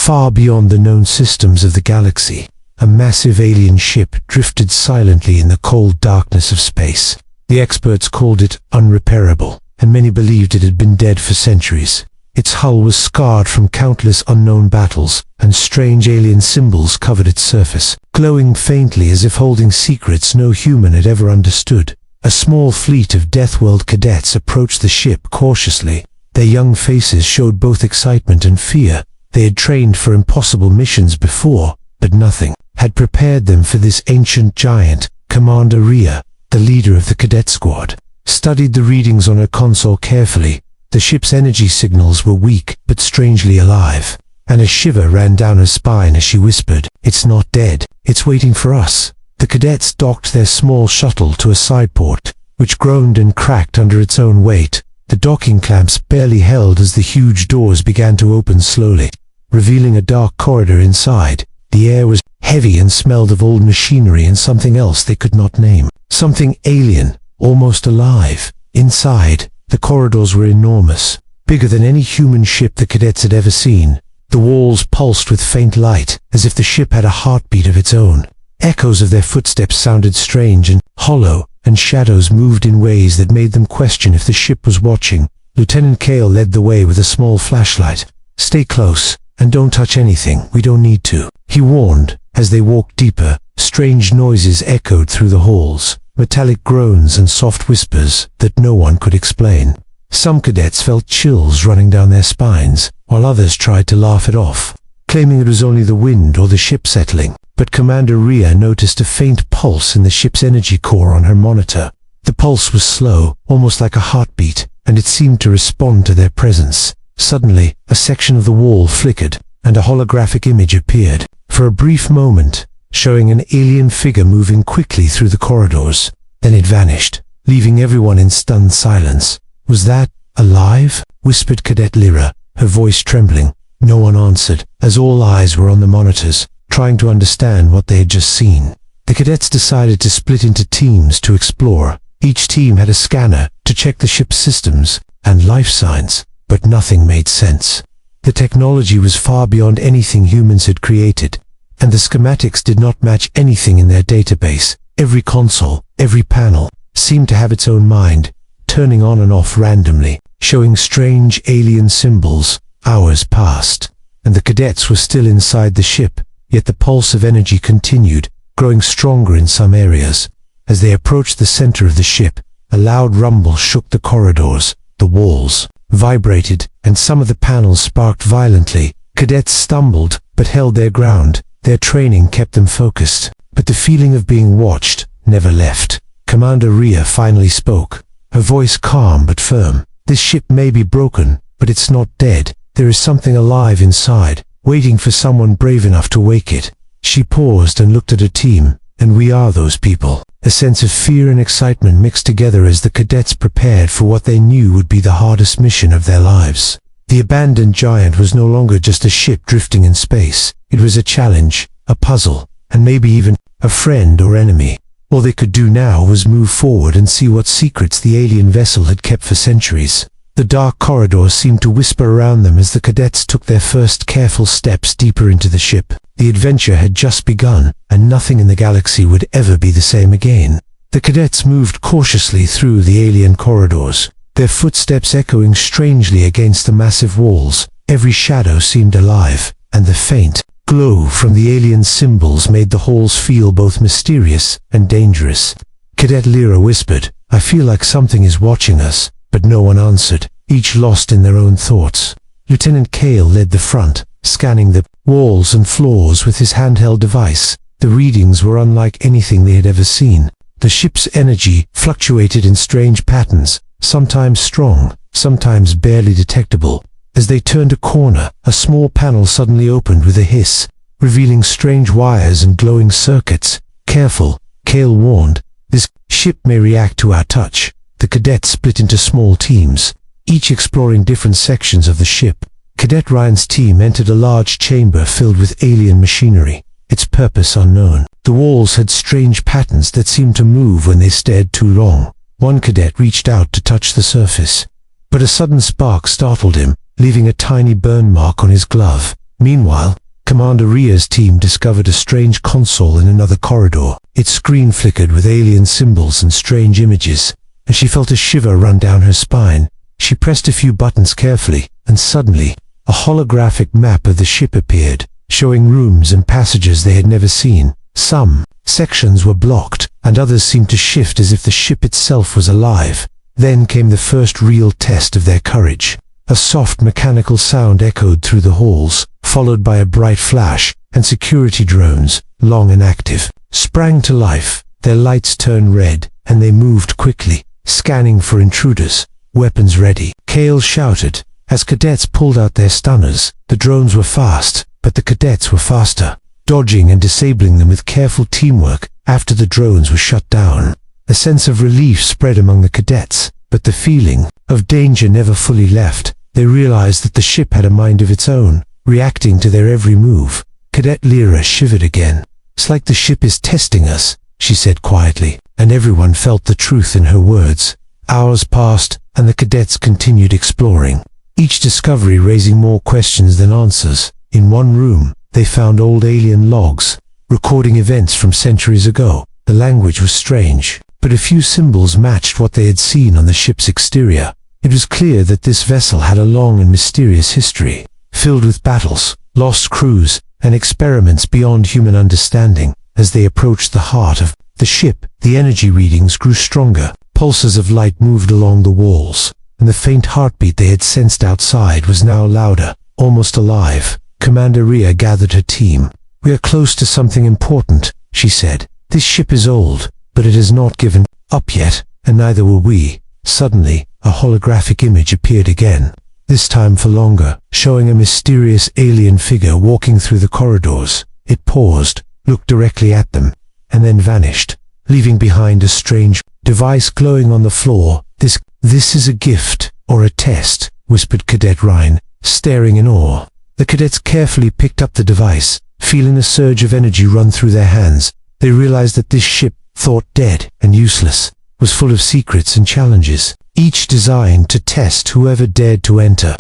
Far beyond the known systems of the galaxy, a massive alien ship drifted silently in the cold darkness of space. The experts called it unrepairable, and many believed it had been dead for centuries. Its hull was scarred from countless unknown battles, and strange alien symbols covered its surface, glowing faintly as if holding secrets no human had ever understood. A small fleet of Deathworld cadets approached the ship cautiously. Their young faces showed both excitement and fear. They had trained for impossible missions before, but nothing had prepared them for this ancient giant. Commander Rhea, the leader of the cadet squad, studied the readings on her console carefully. The ship's energy signals were weak, but strangely alive, and a shiver ran down her spine as she whispered, "It's not dead, it's waiting for us." The cadets docked their small shuttle to a side port, which groaned and cracked under its own weight. The docking clamps barely held as the huge doors began to open slowly, revealing a dark corridor inside. The air was heavy and smelled of old machinery and something else they could not name. Something alien, almost alive. Inside, the corridors were enormous, bigger than any human ship the cadets had ever seen. The walls pulsed with faint light, as if the ship had a heartbeat of its own. Echoes of their footsteps sounded strange and hollow, and shadows moved in ways that made them question if the ship was watching. Lieutenant Kale led the way with a small flashlight. "Stay close, and don't touch anything, we don't need to," he warned. As they walked deeper, strange noises echoed through the halls, metallic groans and soft whispers that no one could explain. Some cadets felt chills running down their spines, while others tried to laugh it off, claiming it was only the wind or the ship settling. But Commander Rhea noticed a faint pulse in the ship's energy core on her monitor. The pulse was slow, almost like a heartbeat, and it seemed to respond to their presence. Suddenly, a section of the wall flickered, and a holographic image appeared. For a brief moment, showing an alien figure moving quickly through the corridors. Then it vanished, leaving everyone in stunned silence. "Was that alive?" whispered Cadet Lyra, her voice trembling. No one answered, as all eyes were on the monitors, trying to understand what they had just seen. The cadets decided to split into teams to explore. Each team had a scanner to check the ship's systems and life signs, but nothing made sense. The technology was far beyond anything humans had created, and the schematics did not match anything in their database. Every console, every panel, seemed to have its own mind, turning on and off randomly, showing strange alien symbols. Hours passed, and the cadets were still inside the ship, yet the pulse of energy continued, growing stronger in some areas. As they approached the center of the ship, a loud rumble shook the corridors. The walls vibrated, and some of the panels sparked violently. Cadets stumbled, but held their ground. Their training kept them focused, but the feeling of being watched never left. Commander Rhea finally spoke, her voice calm but firm. "This ship may be broken, but it's not dead. There is something alive inside, waiting for someone brave enough to wake it." She paused and looked at her team. "And we are those people." A sense of fear and excitement mixed together as the cadets prepared for what they knew would be the hardest mission of their lives. The abandoned giant was no longer just a ship drifting in space. It was a challenge, a puzzle, and maybe even a friend or enemy. All they could do now was move forward and see what secrets the alien vessel had kept for centuries. The dark corridor seemed to whisper around them as the cadets took their first careful steps deeper into the ship. The adventure had just begun, and nothing in the galaxy would ever be the same again. The cadets moved cautiously through the alien corridors, their footsteps echoing strangely against the massive walls. Every shadow seemed alive, and the faint glow from the alien symbols made the halls feel both mysterious and dangerous. Cadet Lyra whispered, "I feel like something is watching us," but no one answered, each lost in their own thoughts. Lieutenant Kale led the front, scanning the walls and floors with his handheld device. The readings were unlike anything they had ever seen. The ship's energy fluctuated in strange patterns, sometimes strong, sometimes barely detectable. As they turned a corner, a small panel suddenly opened with a hiss, revealing strange wires and glowing circuits. "Careful," Kale warned. "This ship may react to our touch." The cadets split into small teams, each exploring different sections of the ship. Cadet Ryan's team entered a large chamber filled with alien machinery, its purpose unknown. The walls had strange patterns that seemed to move when they stared too long. One cadet reached out to touch the surface, but a sudden spark startled him, leaving a tiny burn mark on his glove. Meanwhile, Commander Ria's team discovered a strange console in another corridor. Its screen flickered with alien symbols and strange images, and she felt a shiver run down her spine. She pressed a few buttons carefully, and suddenly, a holographic map of the ship appeared, showing rooms and passages they had never seen. Some sections were blocked, and others seemed to shift as if the ship itself was alive. Then came the first real test of their courage. A soft mechanical sound echoed through the halls, followed by a bright flash, and security drones, long inactive, sprang to life. Their lights turned red, and they moved quickly, scanning for intruders, weapons ready. Kale shouted. As cadets pulled out their stunners, the drones were fast, but the cadets were faster, dodging and disabling them with careful teamwork. After the drones were shut down, a sense of relief spread among the cadets, but the feeling of danger never fully left. They realized that the ship had a mind of its own, reacting to their every move. Cadet Lyra shivered again. "It's like the ship is testing us," she said quietly, and everyone felt the truth in her words. Hours passed, and the cadets continued exploring, each discovery raising more questions than answers. In one room, they found old alien logs, recording events from centuries ago. The language was strange, but a few symbols matched what they had seen on the ship's exterior. It was clear that this vessel had a long and mysterious history, filled with battles, lost crews, and experiments beyond human understanding. As they approached the heart of the ship, the energy readings grew stronger. Pulses of light moved along the walls, and the faint heartbeat they had sensed outside was now louder, almost alive. Commander Ria gathered her team. "We are close to something important," she said. "This ship is old, but it has not given up yet, and neither will we." Suddenly, a holographic image appeared again, this time for longer, showing a mysterious alien figure walking through the corridors. It paused, looked directly at them, and then vanished, leaving behind a strange device glowing on the floor. This is a gift, or a test," whispered Cadet Ryan, staring in awe. The cadets carefully picked up the device, feeling a surge of energy run through their hands. They realized that this ship, thought dead and useless, was full of secrets and challenges, each designed to test whoever dared to enter.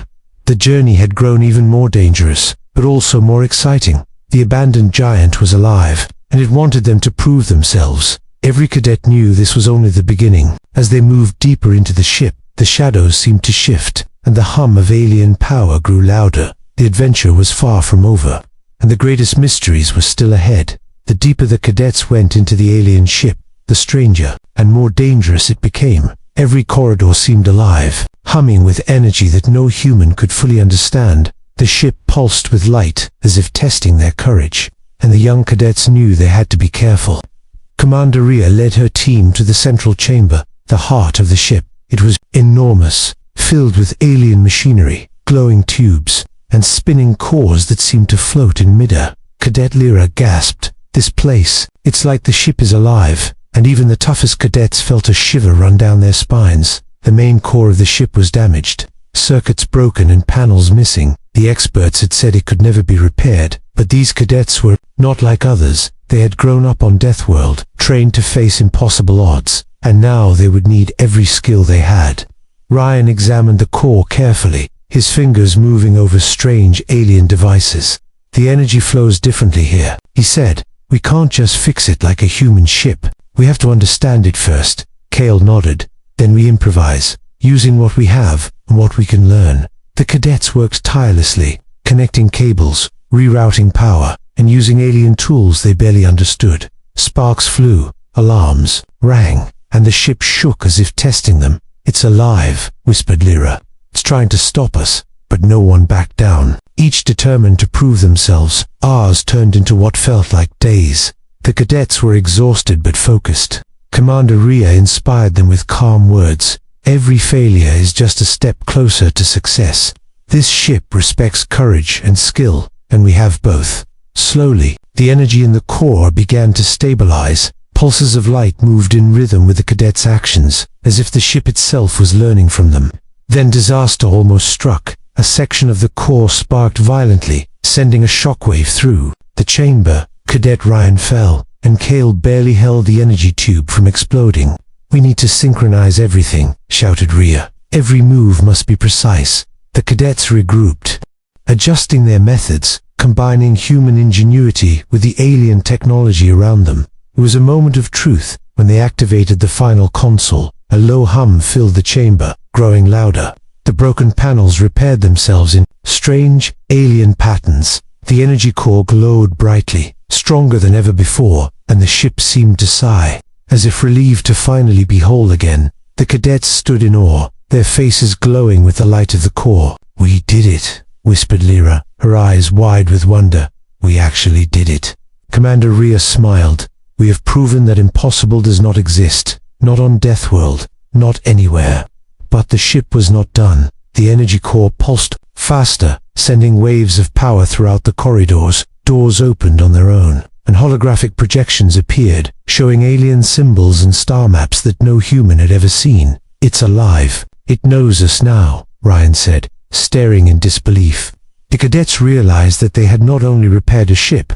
The journey had grown even more dangerous, but also more exciting. The abandoned giant was alive, and it wanted them to prove themselves. Every cadet knew this was only the beginning. As they moved deeper into the ship, the shadows seemed to shift, and the hum of alien power grew louder. The adventure was far from over, and the greatest mysteries were still ahead. The deeper the cadets went into the alien ship, the stranger and more dangerous it became. Every corridor seemed alive, humming with energy that no human could fully understand. The ship pulsed with light, as if testing their courage, and the young cadets knew they had to be careful. Commander Ria led her team to the central chamber, the heart of the ship. It was enormous, filled with alien machinery, glowing tubes, and spinning cores that seemed to float in midair. Cadet Lyra gasped. "This place, it's like the ship is alive," and even the toughest cadets felt a shiver run down their spines. The main core of the ship was damaged, circuits broken and panels missing. The experts had said it could never be repaired, but these cadets were not like others. They had grown up on Deathworld, trained to face impossible odds, and now they would need every skill they had. Ryan examined the core carefully, his fingers moving over strange alien devices. "The energy flows differently here," he said. "We can't just fix it like a human ship. We have to understand it first." Kale nodded. "Then we improvise, using what we have and what we can learn." The cadets worked tirelessly, connecting cables, rerouting power, and using alien tools they barely understood. Sparks flew, alarms rang, and the ship shook as if testing them. "It's alive," whispered Lyra. "It's trying to stop us." But no one backed down, each determined to prove themselves. Hours turned into what felt like days. The cadets were exhausted but focused. Commander Ria inspired them with calm words. "Every failure is just a step closer to success. This ship respects courage and skill, and we have both." Slowly, the energy in the core began to stabilize. Pulses of light moved in rhythm with the cadets' actions, as if the ship itself was learning from them. Then disaster almost struck. A section of the core sparked violently, sending a shockwave through the chamber. Cadet Ryan fell, and Kale barely held the energy tube from exploding. "We need to synchronize everything," shouted Ria. "Every move must be precise." The cadets regrouped, adjusting their methods, combining human ingenuity with the alien technology around them. It was a moment of truth when they activated the final console. A low hum filled the chamber, growing louder. The broken panels repaired themselves in strange, alien patterns. The energy core glowed brightly, stronger than ever before, and the ship seemed to sigh, as if relieved to finally be whole again. The cadets stood in awe, their faces glowing with the light of the core. "We did it," whispered Lyra, her eyes wide with wonder. "We actually did it." Commander Rhea smiled. "We have proven that impossible does not exist. Not on Deathworld, not anywhere." But the ship was not done. The energy core pulsed faster, sending waves of power throughout the corridors. Doors opened on their own, and holographic projections appeared, showing alien symbols and star maps that no human had ever seen. "It's alive. It knows us now," Ryan said, staring in disbelief. The cadets realized that they had not only repaired a ship,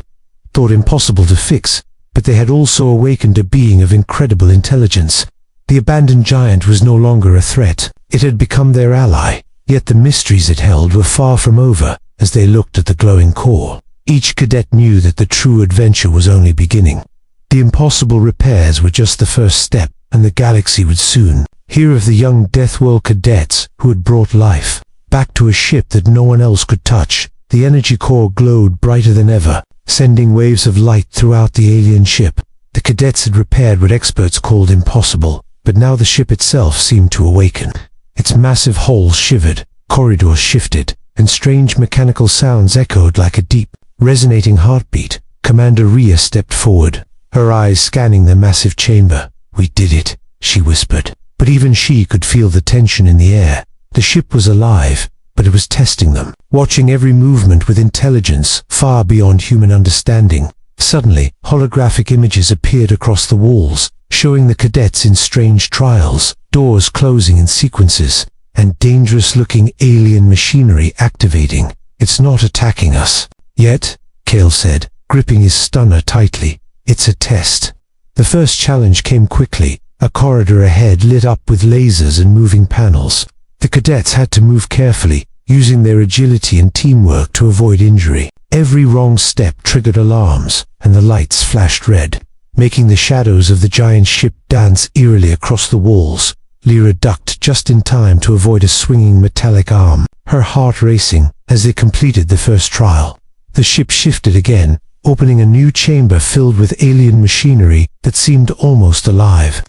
thought impossible to fix, but they had also awakened a being of incredible intelligence. The abandoned giant was no longer a threat. It had become their ally, yet the mysteries it held were far from over as they looked at the glowing core. Each cadet knew that the true adventure was only beginning. The impossible repairs were just the first step, and the galaxy would soon hear of the young Deathworld cadets who had brought life back to a ship that no one else could touch. The energy core glowed brighter than ever, sending waves of light throughout the alien ship. The cadets had repaired what experts called impossible, but now the ship itself seemed to awaken. Its massive hull shivered, corridors shifted, and strange mechanical sounds echoed like a deep, resonating heartbeat. Commander Rhea stepped forward, her eyes scanning the massive chamber. "We did it," she whispered. But even she could feel the tension in the air. The ship was alive, but it was testing them, watching every movement with intelligence far beyond human understanding. Suddenly, holographic images appeared across the walls, showing the cadets in strange trials, doors closing in sequences, and dangerous-looking alien machinery activating. "It's not attacking us yet," Kale said, gripping his stunner tightly. "It's a test." The first challenge came quickly. A corridor ahead lit up with lasers and moving panels. The cadets had to move carefully, using their agility and teamwork to avoid injury. Every wrong step triggered alarms, and the lights flashed red, making the shadows of the giant ship dance eerily across the walls. Lyra ducked just in time to avoid a swinging metallic arm, her heart racing as they completed the first trial. The ship shifted again, opening a new chamber filled with alien machinery that seemed almost alive.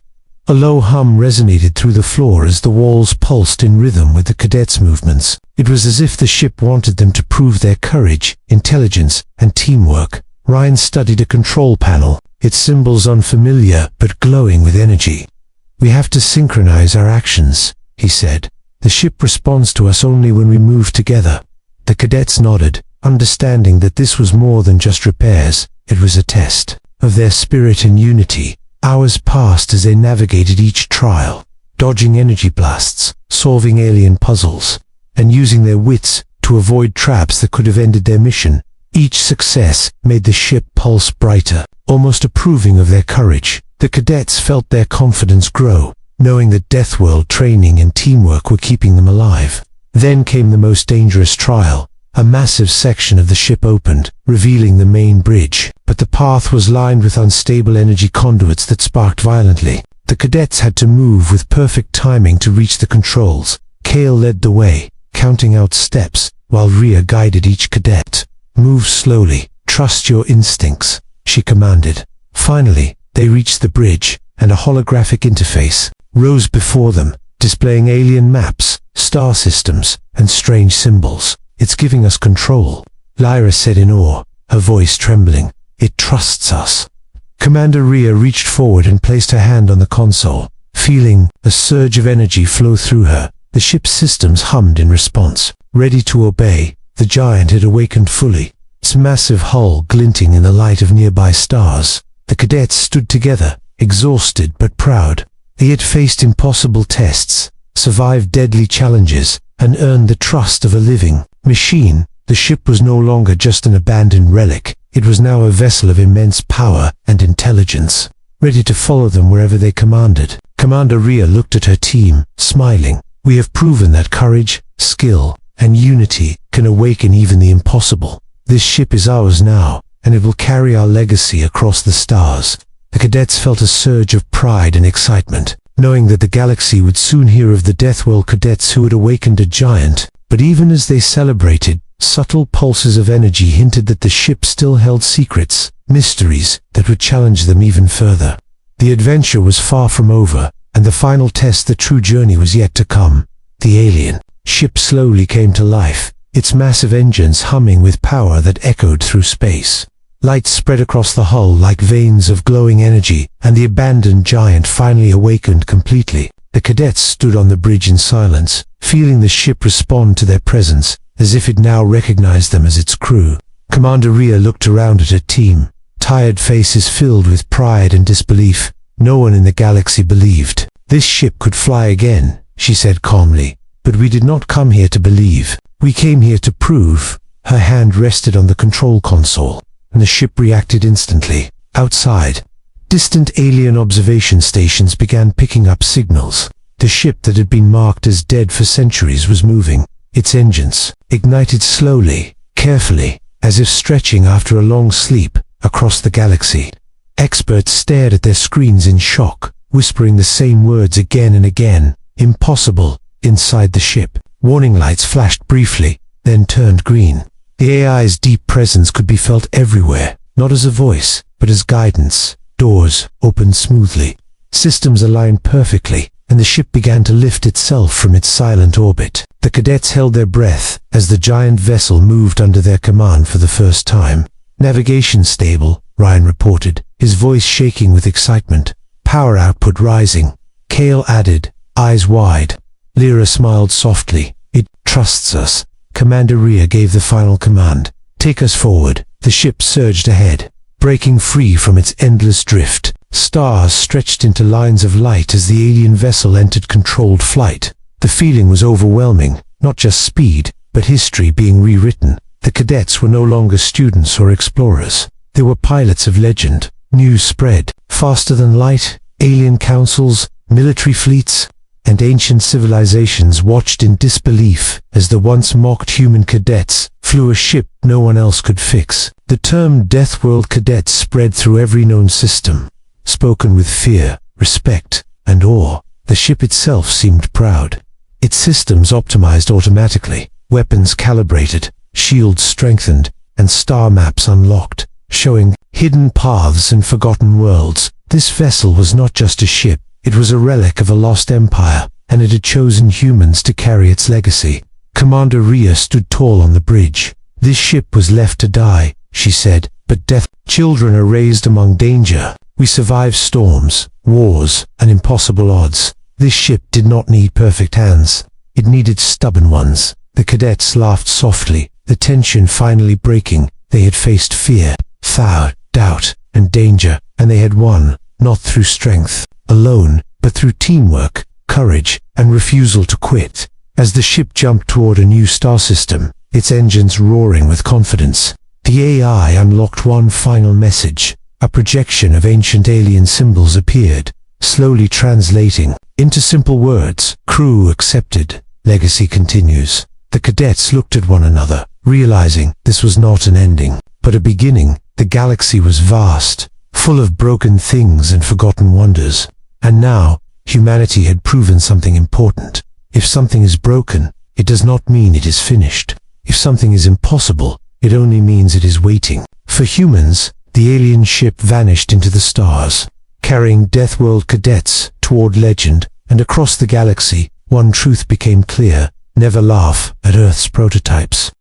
A low hum resonated through the floor as the walls pulsed in rhythm with the cadets' movements. It was as if the ship wanted them to prove their courage, intelligence, and teamwork. Ryan studied a control panel, its symbols unfamiliar but glowing with energy. "We have to synchronize our actions," he said. "The ship responds to us only when we move together." The cadets nodded, understanding that this was more than just repairs. It was a test of their spirit and unity. Hours passed as they navigated each trial, dodging energy blasts, solving alien puzzles, and using their wits to avoid traps that could have ended their mission. Each success made the ship pulse brighter, almost approving of their courage. The cadets felt their confidence grow, knowing that Deathworld training and teamwork were keeping them alive. Then came the most dangerous trial. A massive section of the ship opened, revealing the main bridge, but the path was lined with unstable energy conduits that sparked violently. The cadets had to move with perfect timing to reach the controls. Kale led the way, counting out steps, while Rhea guided each cadet. "Move slowly, trust your instincts," she commanded. Finally, they reached the bridge, and a holographic interface rose before them, displaying alien maps, star systems, and strange symbols. "It's giving us control," Lyra said in awe, her voice trembling. "It trusts us." Commander Rhea reached forward and placed her hand on the console, feeling a surge of energy flow through her. The ship's systems hummed in response. Ready to obey, the giant had awakened fully, its massive hull glinting in the light of nearby stars. The cadets stood together, exhausted but proud. They had faced impossible tests, survived deadly challenges, and earned the trust of a living machine. The ship was no longer just an abandoned relic. It was now a vessel of immense power and intelligence, ready to follow them wherever they commanded. Commander Rhea looked at her team, smiling. "We have proven that courage, skill, and unity can awaken even the impossible." This ship is ours now, and it will carry our legacy across the stars. The cadets felt a surge of pride and excitement, knowing that the galaxy would soon hear of the Deathworld cadets who had awakened a giant. But even as they celebrated, subtle pulses of energy hinted that the ship still held secrets, mysteries that would challenge them even further. The adventure was far from over, and the final test, the true journey, was yet to come. The alien ship slowly came to life, its massive engines humming with power that echoed through space. Lights spread across the hull like veins of glowing energy, and the abandoned giant finally awakened completely. The cadets stood on the bridge in silence, feeling the ship respond to their presence, as if it now recognized them as its crew. Commander Rhea looked around at her team, tired faces filled with pride and disbelief. No one in the galaxy believed this ship could fly again, she said calmly. But we did not come here to believe. We came here to prove. Her hand rested on the control console, and the ship reacted instantly. Outside, distant alien observation stations began picking up signals. The ship that had been marked as dead for centuries was moving. Its engines ignited slowly, carefully, as if stretching after a long sleep, across the galaxy. Experts stared at their screens in shock, whispering the same words again and again. Impossible. Inside the ship, warning lights flashed briefly, then turned green. The AI's deep presence could be felt everywhere, not as a voice, but as guidance. Doors opened smoothly, systems aligned perfectly, and the ship began to lift itself from its silent orbit. The cadets held their breath as the giant vessel moved under their command for the first time. Navigation stable, Ryan reported, his voice shaking with excitement. Power output rising. Kale added, eyes wide. Lyra smiled softly. It trusts us. Commander Rhea gave the final command. Take us forward. The ship surged ahead, breaking free from its endless drift. Stars stretched into lines of light as the alien vessel entered controlled flight. The feeling was overwhelming, not just speed, but history being rewritten. The cadets were no longer students or explorers. They were pilots of legend. News spread faster than light. Alien councils, military fleets, and ancient civilizations watched in disbelief as the once mocked human cadets flew a ship no one else could fix. The term Deathworld Cadets spread through every known system, spoken with fear, respect, and awe. The ship itself seemed proud. Its systems optimized automatically, weapons calibrated, shields strengthened, and star maps unlocked, showing hidden paths and forgotten worlds. This vessel was not just a ship. It was a relic of a lost empire, and it had chosen humans to carry its legacy. Commander Rhea stood tall on the bridge. This ship was left to die, she said, but children are raised among danger. We survive storms, wars, and impossible odds. This ship did not need perfect hands. It needed stubborn ones. The cadets laughed softly, the tension finally breaking. They had faced fear, doubt, and danger, and they had won, not through strength alone, but through teamwork, courage, and refusal to quit. As the ship jumped toward a new star system, its engines roaring with confidence, the AI unlocked one final message. A projection of ancient alien symbols appeared, slowly translating into simple words. Crew accepted. Legacy continues. The cadets looked at one another, realizing this was not an ending, but a beginning. The galaxy was vast, full of broken things and forgotten wonders. And now, humanity had proven something important. If something is broken, it does not mean it is finished. If something is impossible, it only means it is waiting. For humans, the alien ship vanished into the stars, carrying Deathworld cadets toward legend, and across the galaxy, one truth became clear: never laugh at Earth's prototypes.